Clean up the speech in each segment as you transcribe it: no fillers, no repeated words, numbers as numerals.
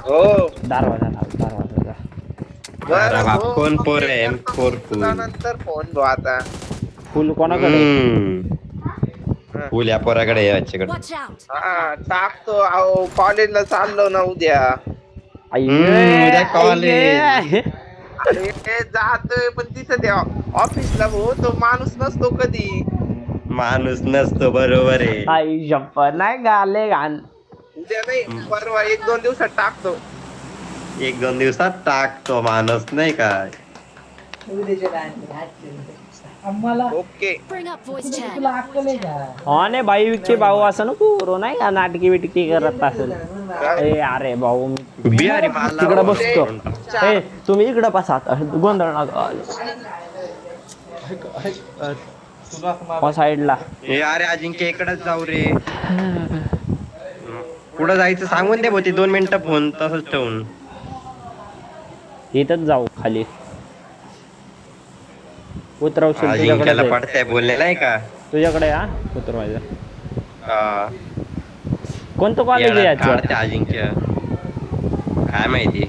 हो दरवाजा बरं बाप हो, कोण मग पोर मी आहे करतो पोर मी फुल तुला नंतर फोन भाऊ आता. फुल कोणाकडे फुल या पोराकडे याच्याकडे. Watch out! हा टाकतो. अहो कॉलेजला चाललो ना उद्या. उद्या कॉलेज. अरे जातोय पण तिथं त्या ऑफिसला भाऊ तो माणूस नसतो कधी. माणूस नसतो बरोबर आहे. आई शप्पथ नाही गाले घाण. उद्या नाही परवा 1-2 दिवसात टाकतो. 1-2 दिवसात टाकतो माणूस नाही काय. Okay. Bring up voice chat. हा नाही भाई विखे भाऊ असं नको करू नाही का नाटकी बिटकी करत असेल. ए अरे भाऊ मी बिहारी मला तिकडे बसतो. ए तुम्ही इकडे बसा गोंधळ नका साईडला. ए अरे अजिंक्य इकडेच जाऊ रे. कुठं जायचं सांगून दे भाऊ 2 मिनिटं फोन तसंच ठेवून. इथंच जाऊ खाली उतरवशील अजिंक्याला तुझ्याकडे पडतंय बोलले नाही का. तुझ्याकडे हा उतरवायचं. हा. कोणतं कॉलेज आहे येड्यात याचं काढते अजिंक्य काय माहिती.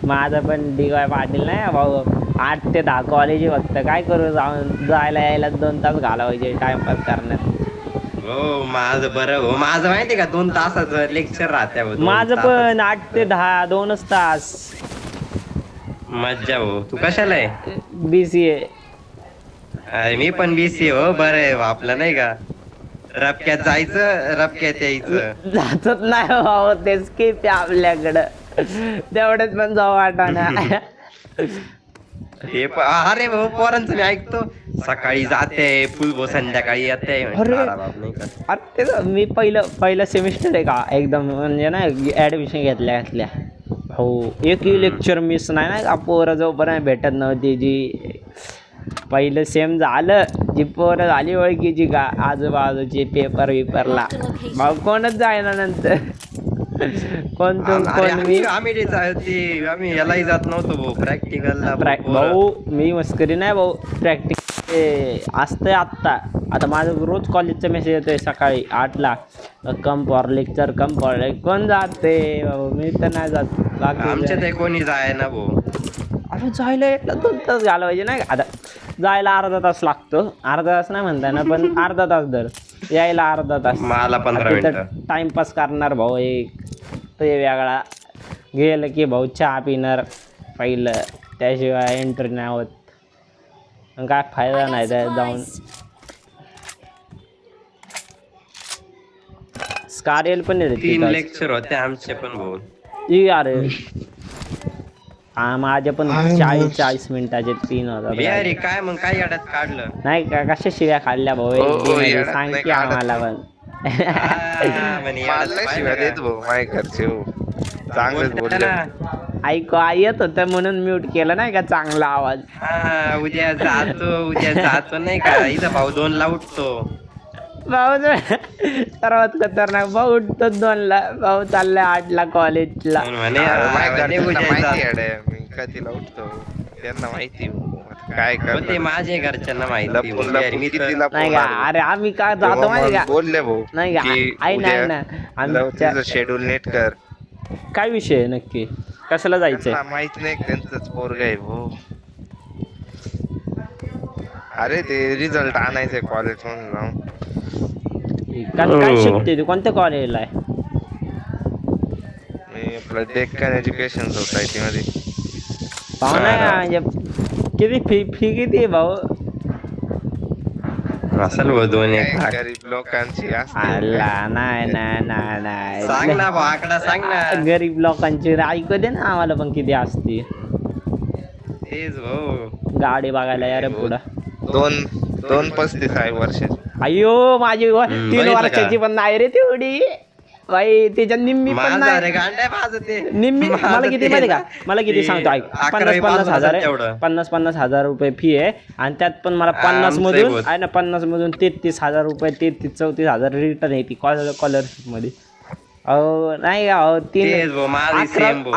माझं पण DY पाटील नाही भाऊ 8 ते 10 कॉलेज फक्त काय करू जाऊन जायला यायला 2 तास घालवायचे टाइमपास करण्यात. हो माझं बरं हो माझं माहिती का 2 तासाचं लेक्चर राहते माझं पण 8 ते 10 2च तास. मज्जा हो. तू कशाला आहे. BCA अरे मी पण BCA हो. बरं आहे आपलं नाही का रपक्यात जायचं रपक्यात यायचं. जातच नाही भाऊ ते स्किप आहे आपल्याकडं तेवढेच पण जाऊ वाटाना. हे अरे भाऊ पोरांचं मी ऐकतो सकाळी जाते फुल संध्याकाळी येते. अरे. नाही का. अरे ते मी पहिलं सेमिस्टर आहे का एकदम म्हणजे ना ॲडमिशन घेतल्या हो एकही लेक्चर मिस नाही ना पोरं जोपर्यंत भेटत नव्हती जी पहिलं सेम झालं जी पोरं झाली ओळखीची का आजूबाजूची पेपरला भाऊ कोणच जायना नंतर कोण मी आम्ही यालाही जात नव्हतो भाऊ प्रॅक्टिकलला. भाऊ मी मस्करी नाही भाऊ प्रॅक्टिस असतंय आता माझं रोज कॉलेजचा मेसेज येतोय सकाळी 8ला कम फॉर लेक्चर कोण जाते भाऊ मी तर नाही जात. आमच्या ते कोणी जाय ना भाऊ. अरे जायला 2 तास घालवायचे नाही आता जायला अर्धा तास लागतो. अर्धा तास नाही म्हणताय ना पण अर्धा तास दर यायला अर्धा तास. मला 15 मिनिटं टाइमपास करणार भाऊ एक ते वेगळा गेलं की भाऊ चहा पिणार पहिलं त्याशिवाय एंट्री नाही होत. काय फायदा नाही त्या जाऊन. स्कारेल पण 3 लेक्चर होते आमचे पण भाऊ. अरे माझे पण 40 मिनिटाचे 3 होतात. अरे काय मग काय याड्यात काढलं नाही का कशा शिव्या खाल्ल्या भाऊ सांग की आम्हाला पण. शिव्या देत भाऊ माझ्या घरचे हो. चांगलंच बोलले. ऐकू येत होतं म्हणून म्यूट केलं नाही का चांगला आवाज. उद्या जातो नाही का इथं भाऊ 2ला उठतो. भाऊ सर्वात खतरनाक भाऊ उठतो 2ला भाऊ चाललाय 8ला कॉलेजला. मी कधीला उठतो त्यांना माहिती काय ते माझ्या घरच्यांना माहिती. नाही का अरे आम्ही का जातो माहिती का बोलले भाऊ नाही का आई नाही ना आमच्या शेड्यूल नेट कर. काय विषय आहे नक्की कशाला जायचंय. माहित नाही त्यांचंच पोरग आहे भाऊ. अरे ते रिझल्ट आणायचंय कॉलेज मधून जाऊन. काय शिकते तू कोणत्या कॉलेजला आहे. मी आपलं डेक्कन एज्युकेशन सोसायटी मध्ये. भाऊ नाही किती फी किती आहे भाऊ. असेल भाऊ 2-1 लाख. गरीब लोकांची नाही सांग ना भाऊ आकडा सांग ना. गरीब लोकांची ऐकू दे ना आम्हाला पण किती असते. तेच भाऊ गाडी बघायला यार पुढं 2-35 आहे वर्षाची. अयो माझी 3 वर्षाची पण नाही रे तेवढी बाई त्याच्या निम्मी पण नाही. निम्मी मला किती माहिती का मला किती सांगतो ऐक 50,000 हजार रुपये फी आहे आणि त्यात पण मला 50 मधून आहे ना 50 मधून 33,000 रुपये 34,000 रिटर्न येते स्कॉलरशिप मध्ये. अहो नाही का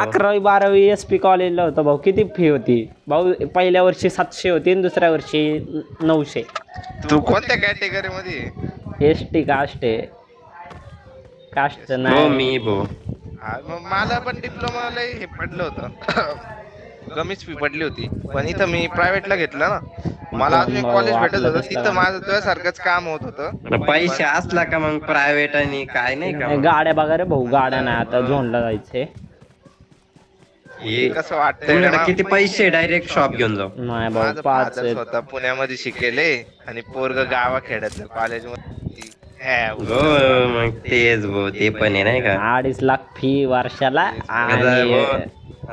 11वी 12वी SP कॉलेजला होतं भाऊ किती फी होती भाऊ. पहिल्या वर्षी 700 होती आणि दुसऱ्या वर्षी 900. तू कोणत्या कॅटेगरी मध्ये. ST कास्ट आहे. कास्ट नाही मी भाऊ हा, मग मला पण डिप्लोमाला हे पडलं होतं कमीच फी पडली होती, पण इथं मी प्रायव्हेटला घेतलं ना, मला अजून एक कॉलेज भेटत आपलं होतं तसलं तिथं काय माझं तुझ्यासारखंच काम होत होतं. पैसे असला का मग प्रायव्हेट आणि काय नाही का नाही, मग गाड्या बघा रे भाऊ, गाड्या नाही आता झोनला जायचंय. हे कसं वाटतंय तुम्ही रे आता ना, किती पैसे डायरेक्ट शॉप घेऊन जाऊ. नाही भाऊ माझं 5 फादर स्वतः पुण्यामध्ये शिकेले आणि पोरग गावाखेड्यातल्या कॉलेजमध्ये हो मग तेच भाऊ ते पण आहे नाही का. 2.5 लाख फी वर्षाला आता आणि भाऊ,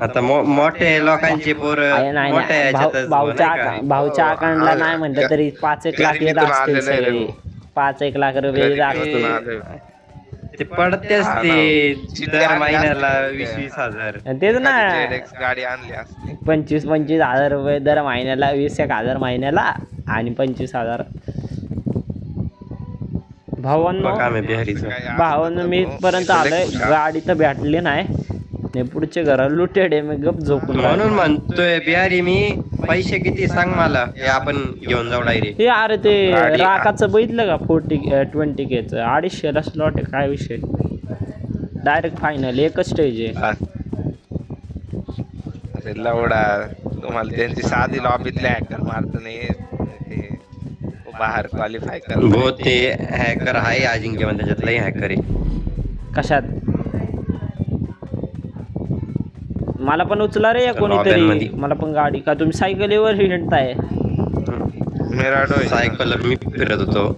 आता मोठे लोकांचे पोर आहे नाही मोठ्या नाही, ह्याच्यातच भाऊ, नाही का. भाऊच्या अकाउंटला नाही म्हणलं तरी 5-1 लाख येत गरिबीतून असतील आलेलं आहे रे सगळे. भाऊ. 5-1 लाख रुपये येत गरिबीतून असतील. आलोय. ते पडतेच हा ते ना. दर महिन्याला चिंध्या 20-20 हजार. आणि तेच ना, ZX गाडी आणली असती. 25-25 हजार रुपये दर महिन्याला, 20-1 हजार महिन्याला आणि 25,000. भावांनो काम आहे बिहारीचं. भावांनो मी इथपर्यंत आलोय, गाडी तर भेटली नाही. नाही पुढच्या घरा लुटेड आहे, मी गप झोपून म्हणून म्हणतोय बिहारी मी, पैसे किती सांग मला, हे आपण घेऊन जाऊ डायरेक्ट. हे अरे ते गाडी- राकाचं बघितलं का 20Kचं 250ला स्लॉट आहे, काय विषय. डायरेक्ट फायनल एकच स्टेज आहे. हा. अरे लवडा, तुम्हाला त्यांची साधी लॉबीतले हॅकर मारत नाही ते बाहेर क्वालिफाय कर. हो ते हॅकर आहे अजिंक्य, पण त्याच्यातलाही हॅकर आहे. कशात मला पण उचला रे कोणीतरी, लॉब्यांमध्ये. मला पण गाडी. का तुम्ही सायकलीवर हिंडताय? मेराडो आहे. सायकल मी फिरत होतो.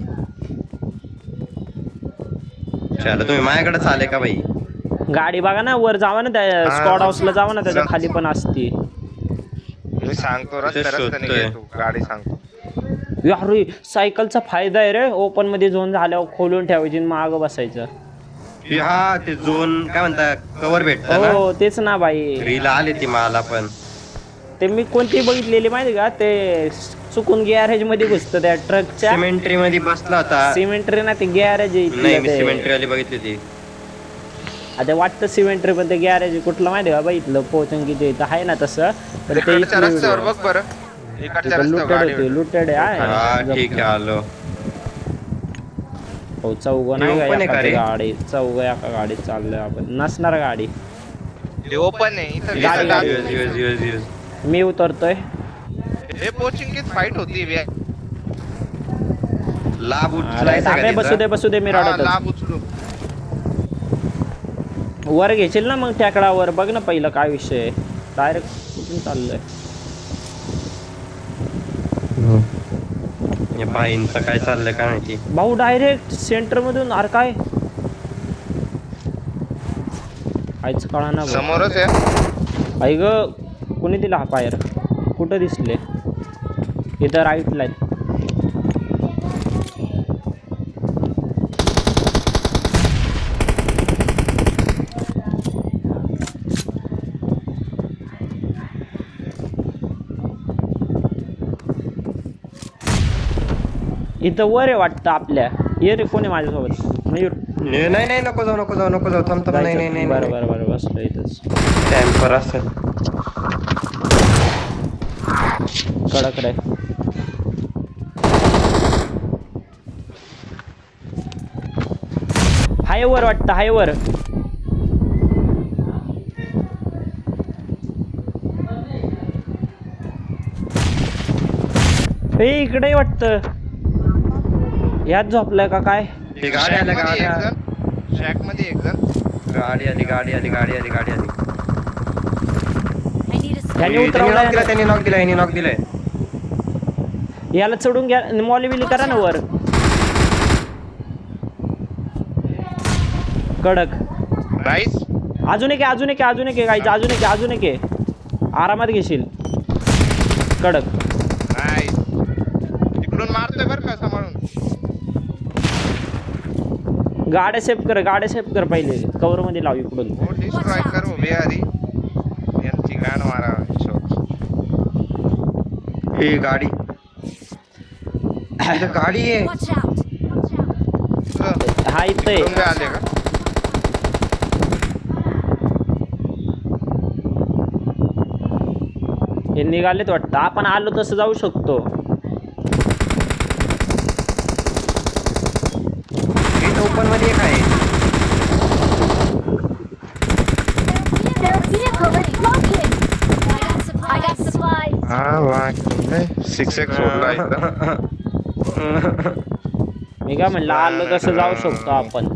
चला तुम्ही माझ्याकडेच आले का बाई. गाडी बघा ना, वर जावा ना, त्या हा. स्क्वॉड हाऊसला जावा ना, त्याच्या खाली पण असते. मी सांगतो तिथे रस्त्याने शोधतोय. घे तू, गाडी सांगतो. अरे सायकलचा फायदा आहे रे, ओपन मध्ये झोन झाल्यावर खोलून ठेवायची आणि मागं बसायचं. हा ते झोन काय म्हणता, कव्हर भेटत ना. हो तेच ना भाई. रील आली ती मला पण. ते मी कोणती बघितलेली माहिती का, ते चुकून गॅरेज मध्ये घुसतं त्या ट्रकच्या. सिमेंट्री मध्ये बसला होता. सिमेंट्री ना, ते गॅरेज नाही मी सिमेंट्री वाली बघितली ती. आता वाटतं सिमेंट्री, पण ते गॅरेज कुठलं माहिती का बघितलं, पोचंकीच्या इथं आहे ना तसं. पण ते इकडच्या रस्त्यावर बघ बरं, इकडच्या रस्त्यावर लुटेड गाडी होती, लुटेड हा आहे. ठीक आहे आलो. हो चौघ नाही ते open आहे का का रे? गाडी, चौघ एका गाडीत चाललोय आपण. नसणार गाडी. हे ओपन आहे इथं. गाडी- गाडी. यूज. मी उतरतोय. हे पोचिंगीच फाईट होती बे. लाभ अरे उचलायचा थांबे, का बसू दे तिथं? बसू दे, मी हा, रडत लाभ उचलू. वर घेशील ना मग टेकडावर. बघ ना पहिलं काय विषय आहे. डायरेक्ट कुठून चाललंय. या बाईंचं काय चाललंय काय माहिती. भाऊ डायरेक्ट सेंटर मधून. अरे काय काहीच कळा ना. समोरच आहे. ऐक कोणी दिला हा फायर, कुठं दिसले. इथं राईटला आहे. इथं वर आहे वाटतं आपल्या. ये रे कोणी माझ्यासोबत. मयूर नाही नको जाऊ थांब नाही बरं बरं बरं बसलो इथंच. टॅम्पर असेल. कडक रे. हायवर वाटतं, हायवर. हे इकडे वाटतं. यात झोपलाय का काय. ही गाडी आली शॅक मध्ये एक जण. गाडी आली त्याने उतरवलाय. त्यांनी नॉक दिलाय. याला चढून घ्या, मॉली बिली करा ना वर. कडक. राईस अजून एक गाईचं, अजून एक आरामात घेशील. कडक. राईस तिकडून मारतोय बरं का सांभाळून. गाड्या सेफ कर पहिले. कव्हर मध्ये लाव इकडून. हो डिस्ट्रॉय कर हो बिहारी. यांची गाण मारा. ही गाडी गाडी आहे. हा इथं आहे. तुम्ही आले का. हे निघालेत वाटतं. आपण आलो तसं जाऊ शकतो. ओपन मध्ये एक आहे. सिक्स एक्स सोडला इथं. मी काय म्हणलं आलो तसं जाऊ शकतो आपण.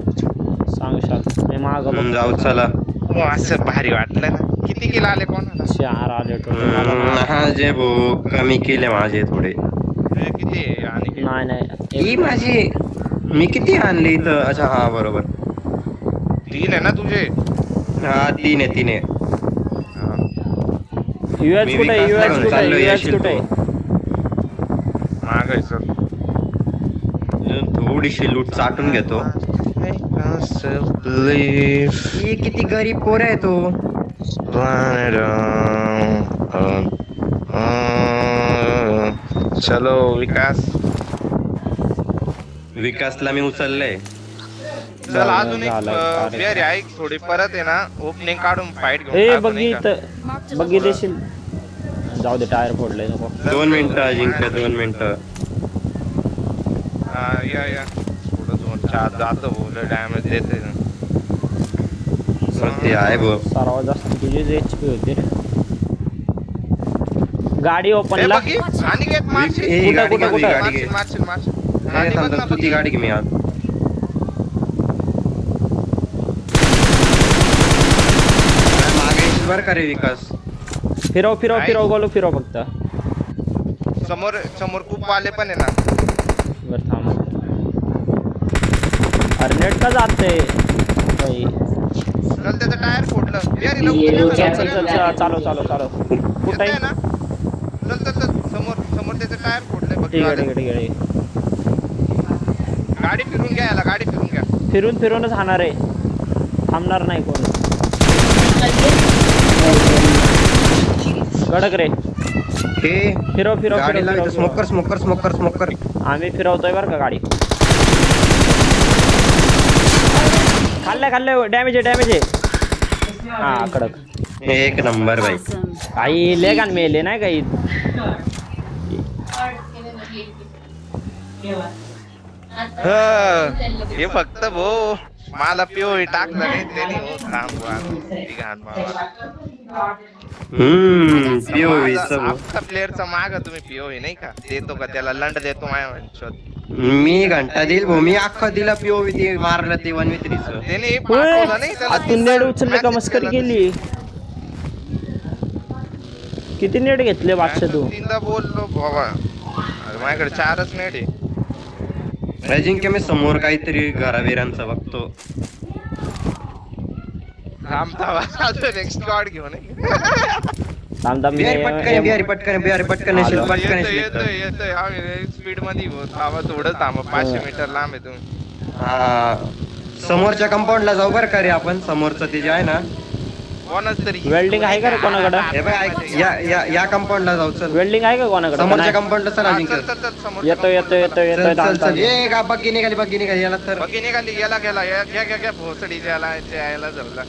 सांगशाल मी माग जाऊ चला. हो, असं भारी वाटलं ना. किती किलो आले कोणाला? 4 आले टोटल. हा जे भाऊ कमी केले माझे थोडे. किती आहे? आणि नाही ही माझी मी किती आणली इथं? अच्छा हा बरोबर. 3 आहे ना तुझे? हा 3 आहे. युएस मी कुठे विकासला युएस घेऊन कुठे चाललोय, युएस येशील कुठे मागायचं. थोडीशी लूट चाटून घेतो. ही किती गरीब पोर आहे तो. चलो विकास. विकासला मी उचललंय. चल अजून एक झालं, अरे. बिअर आहे थोडी परत आहे ना ओपनिंग काढून फाईट घेऊन ए टाकू, नाही का? बघी देशील. जाऊ दे टायर फोडले नको. 2 मिनिटं अजिंक्य 2 मिनिटं. हा, या थोडं 2-4 जातो डॅमेज देते. ते आहे भाऊ. सर्वात जास्त तुझीच HP होती रे. गाडी ए, ओपनला. बघी, अनिकेत मारशील. ए, कुठं, गाडी कुठं, घे, कुठं? गाडी घे. मारशील. ए, गाडी थांब, बघ ना, थांब, तू ती गाडी घे मी आज. मागे येशील बरं का रे विकास. फिरव गोलू फिरव फक्त. समोर खूप आले पण आहे ना. बरं थांब. अरे नेट का जाते बाई. चल त्याचं टायर फोडलं. बिहारी लवकर ये ना. चल चालव कुठं येतंय आहे ना? चल समोर त्याचं टायर फोडलंय बघ. ठीक आहे गाडी फिरून घ्या याला, गाडी फिरून घ्या. फिरूनच हाणार आहे. थांबणार नाही कोण. गडक रे. हे फिरव गाडी लागली. स्मोकर. आम्ही फिरवतोय बरं का गाडी. खाल्लंय डॅमेज आहे. हा कडक. एक नंबर भाई. काही लेगान मेले नाही काही. हे फक्त भो मला पिओ टाकलं नाही त्याने. हो थांब POV आपल्या प्लेअरचा माग तुम्ही पिओ नाही का देतो का त्याला लंड देतो माझ्या. मी घंटा देईल भाऊ. मी अख्खा दिला POV ते मारलं ते 1v3 चं. त्याने पाठवलं नाही त्याला. आतून नेट उचलले का मस्करी केली. किती नेट घेतले बादशा तू? 3दा बोललो बाबा. अरे माझ्याकडे 4च नेट आहे. अजिंक्य मी समोर काहीतरी घराबिरांचा बघतो. अजून एक स्क्वॉड घेऊन ये. बिहारी पटकन येशील, पटकन येशील. येतोय स्पीड मध्ये थांबा थोडं थांबा. 500 मीटर लांब आहे तुम्ही. हा समोरच्या कंपाऊंडला जाऊ बरं का रे आपण. समोरचं ते जे आहे ना. कोणाच तरी वेल्डिंग आहे का रे कोणाकडं? हे बघ ऐक, या कंपाऊंडला जाऊ. चल वेल्डिंग आहे का कोणाकडं? समोरच्या कंपाऊंडला चल अजिंक्य. येतो. ये का बग्गी निघाली याला तर. बघी निघाली गेला घ्या भोसडी यायला जमला.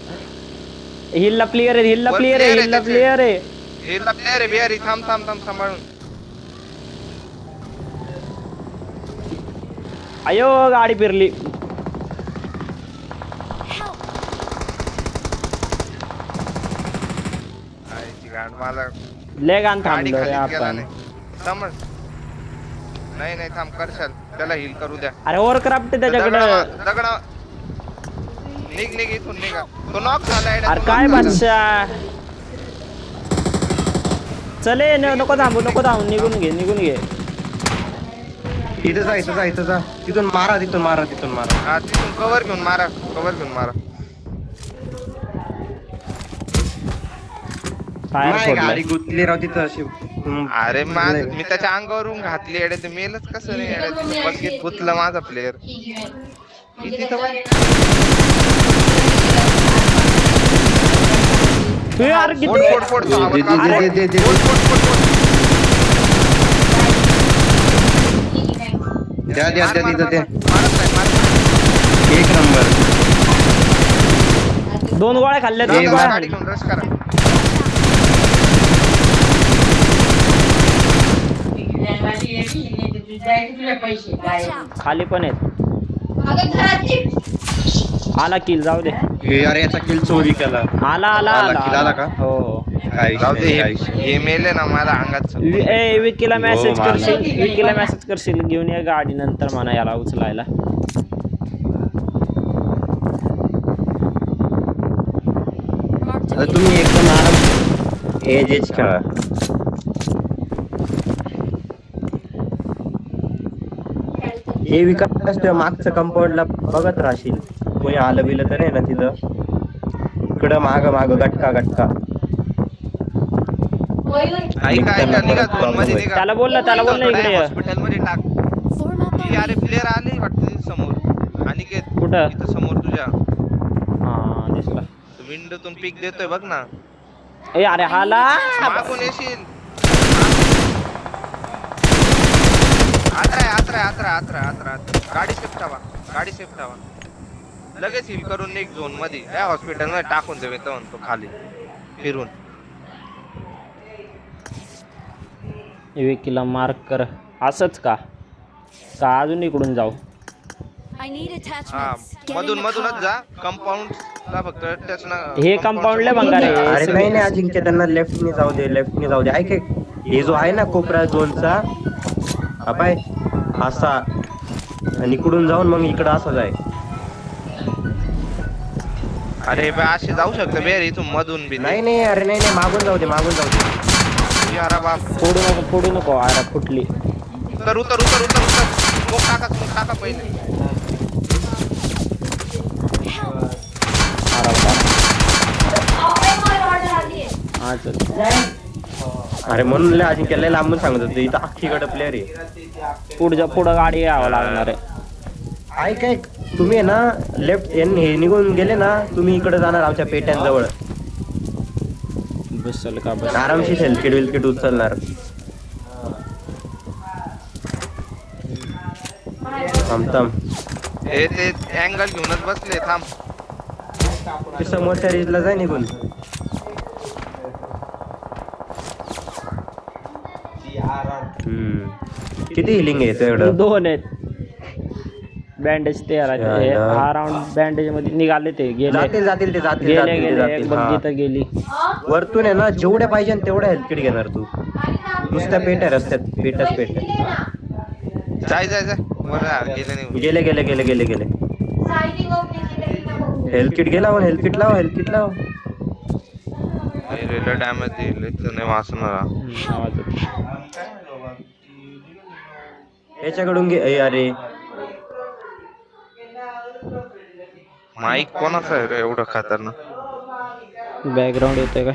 हिलला प्लेयर आहे. वर player आहे त्याचे. प्लेयर आहे. हे प्लेअर आहे बिहारी. थांब सांभाळून. अयो गाडी फिरली. आईची गाड मला लेग आण गाडी थांबलो रे खाली गेला आपण. नाही. समज नाही थांब करशाल त्याला हिल करू द्या. अरे ओव्हरक्राफ्ट त्याच्याकडं. दगडा निघ इथून निघा. तो नॉक झालाय. अरे काय बादशाह. चले नको थांबू निघून घे. इथं जा. तिथून मारा. हा तिथून कव्हर घेऊन मारा. टायर नाही फोडलाय. गाडी गुतली राव तिथं अशी. अरे मी त्याच्या अंगावरून घातली येडे. ते मेलच कसं नाही येडे. बघित गुतलं माझा प्लेअर. किती यार फोड. द्या तिथं ते. मारत एक नंबर. 2 गोळ्या खाल्ल्या. 2 नाही. गोळ्या गाडी घेऊन रश करा. खाली पण आहेत. आला किल जाऊ दे. हे अरे याचा किल चोरी केला. आला किल आला का? हो काय जाऊ दे विषय काय विषय हे मेले ना मला अंगात विकीला मेसेज मला- करशील, विकीला मेसेज करशील घेऊन ये गाडी नंतर म्हणा याला उचलायला. आता तुम्ही एकदम आराम एज खेळा. हे विकास तुझ्या मागचं कंपाऊंडला बघत राहशील, कोणी आलं बिलं तर आहे ना तिथं, इकडं माग माग गटका गटका. ऐका निघा झोन मध्ये निघा. त्याला बोल ना इकडे ये. हॉस्पिटल मध्ये टाक. अरे प्लेअर आले वाटतं समोर. अनिकेत कुठं? इथं समोर तुझ्या हा दिसला. विंडोतून पीक देतोय बघ ना. ए अरे हाला मागून येशील. आत्रा गाडी सेफ ठेवा. लगेच हिल करून निघ झोन मध्ये. त्या हॉस्पिटल मध्ये टाकून देऊ तो म्हणतो खाली फिरून. विकीला मार्क कर. असंच का अजून इकडून जाऊ? हा मधूनच जा. कंपाऊंड ला फक्त टच ना. हे कंपाऊंडला भंगार आहे. अरे नाही अजिंक्य, त्यांना लेफ्टने जाऊ दे. ऐक हे जो आहे ना कोपरा झोनचा, हा पाय असा, आणि इकडून जाऊन मग इकडं असं जाय. अरे बा असे जाऊ शकतो बेर इथून मधून बी. नाही अरे नाही मागून जाऊ दे. अरे बाप फोडू नको अरे फुटली. उतर. स्मोक टाका पहिले. हा चल. अरे म्हणून अजिंक्यला लांबून सांगत होतो, इथं अख्खीकडे प्लेअर आहे. पुढं गाडी यावं लागणार आहे. ऐक तुम्ही ना लेफ्ट हे निघून गेले ना, तुम्ही इकडे जाणार आमच्या पेट्यांजवळ. बसल का बस. आरामशीर हेल्किट विल्किट उचलणार. थांब हे ते अँगल घेऊनच बसले. थांब ते समोरच्या रीजला जाय निघून. किती हिलिंग आहे तुझ्याकडं? 2 आहेत बँडेज. ते हा राऊंड बँडेज मध्ये निघाले. ते जातील ते गेले. बघ गेली. वरतून आहे ना जेवढ्या पाहिजे तेवढ्या हेल्किट घेणार तू. नुसत्या पेट्या रस्त्यात पेट्या. जाय गेले. हेल्किट गेला. हेल्किट लाव. डॅमेज दिल इथं नाही वाचणार. याच्याकडून घे. अरे माईक कोणाचा आहे रे एवढं खतरनाक? बॅकग्राऊंड येतोय काय?